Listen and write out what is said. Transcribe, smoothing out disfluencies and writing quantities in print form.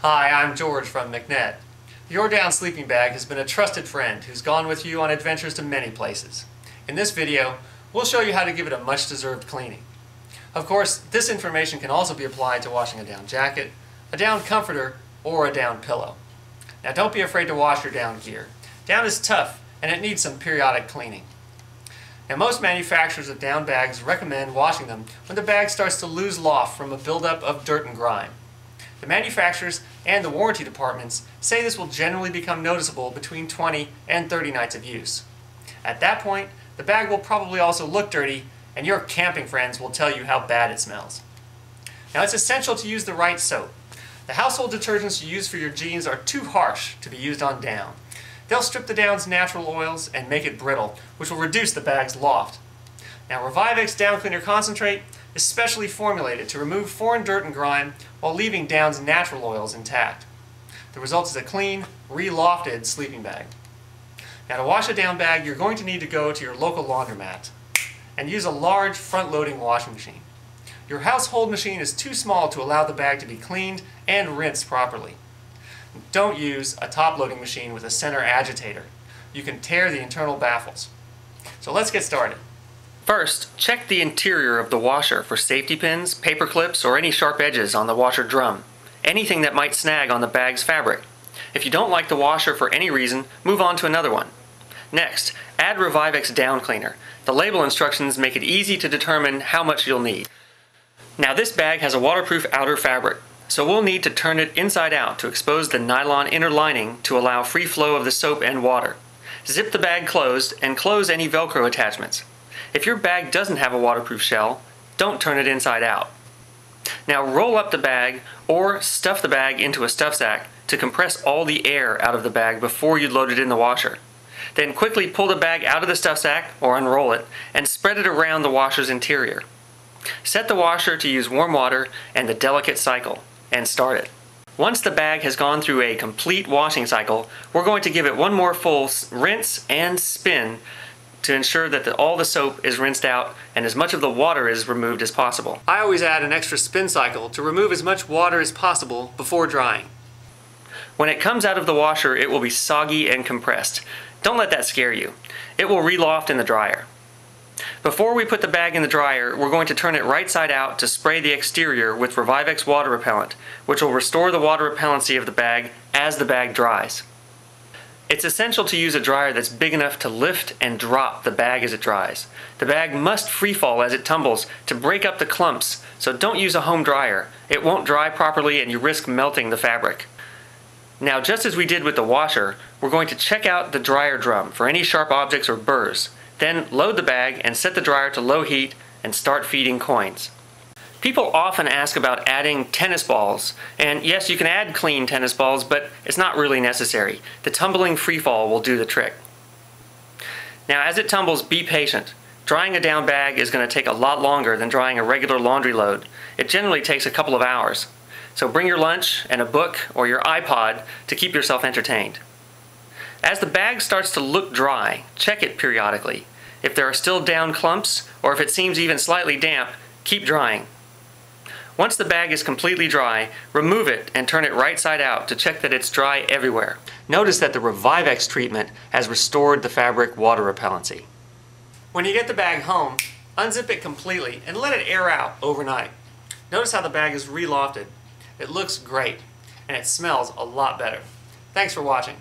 Hi, I'm George from McNett. Your Down sleeping bag has been a trusted friend who's gone with you on adventures to many places. In this video, we'll show you how to give it a much-deserved cleaning. Of course, this information can also be applied to washing a down jacket, a down comforter, or a down pillow. Now don't be afraid to wash your down gear. Down is tough and it needs some periodic cleaning. Now most manufacturers of down bags recommend washing them when the bag starts to lose loft from a buildup of dirt and grime. The manufacturers and the warranty departments say this will generally become noticeable between 20 and 30 nights of use. At that point, the bag will probably also look dirty, and your camping friends will tell you how bad it smells. Now it's essential to use the right soap. The household detergents you use for your jeans are too harsh to be used on down. They'll strip the down's natural oils and make it brittle, which will reduce the bag's loft. Now Revivex Down Cleaner Concentrate is specially formulated to remove foreign dirt and grime while leaving down's natural oils intact. The result is a clean, relofted sleeping bag. Now to wash a down bag, you're going to need to go to your local laundromat and use a large front-loading washing machine. Your household machine is too small to allow the bag to be cleaned and rinsed properly. Don't use a top-loading machine with a center agitator. You can tear the internal baffles. So let's get started. First, check the interior of the washer for safety pins, paper clips, or any sharp edges on the washer drum. Anything that might snag on the bag's fabric. If you don't like the washer for any reason, move on to another one. Next, add Revivex Down Cleaner. The label instructions make it easy to determine how much you'll need. Now this bag has a waterproof outer fabric, so we'll need to turn it inside out to expose the nylon inner lining to allow free flow of the soap and water. Zip the bag closed and close any Velcro attachments. If your bag doesn't have a waterproof shell, don't turn it inside out. Now roll up the bag or stuff the bag into a stuff sack to compress all the air out of the bag before you load it in the washer. Then quickly pull the bag out of the stuff sack or unroll it and spread it around the washer's interior. Set the washer to use warm water and the delicate cycle and start it. Once the bag has gone through a complete washing cycle, we're going to give it one more full rinse and spin to ensure that all the soap is rinsed out and as much of the water is removed as possible. I always add an extra spin cycle to remove as much water as possible before drying. When it comes out of the washer, it will be soggy and compressed. Don't let that scare you. It will reloft in the dryer. Before we put the bag in the dryer, we're going to turn it right side out to spray the exterior with Revivex water repellent, which will restore the water repellency of the bag as the bag dries. It's essential to use a dryer that's big enough to lift and drop the bag as it dries. The bag must free fall as it tumbles to break up the clumps, so don't use a home dryer. It won't dry properly and you risk melting the fabric. Now, just as we did with the washer, we're going to check out the dryer drum for any sharp objects or burrs. Then load the bag and set the dryer to low heat and start feeding coins. People often ask about adding tennis balls, and yes, you can add clean tennis balls, but it's not really necessary. The tumbling freefall will do the trick. Now as it tumbles, be patient. Drying a down bag is going to take a lot longer than drying a regular laundry load. It generally takes a couple of hours. So bring your lunch and a book or your iPod to keep yourself entertained. As the bag starts to look dry, check it periodically. If there are still down clumps, or if it seems even slightly damp, keep drying. Once the bag is completely dry, remove it and turn it right side out to check that it's dry everywhere. Notice that the Revivex treatment has restored the fabric water repellency. When you get the bag home, unzip it completely and let it air out overnight. Notice how the bag is relofted. It looks great and it smells a lot better. Thanks for watching.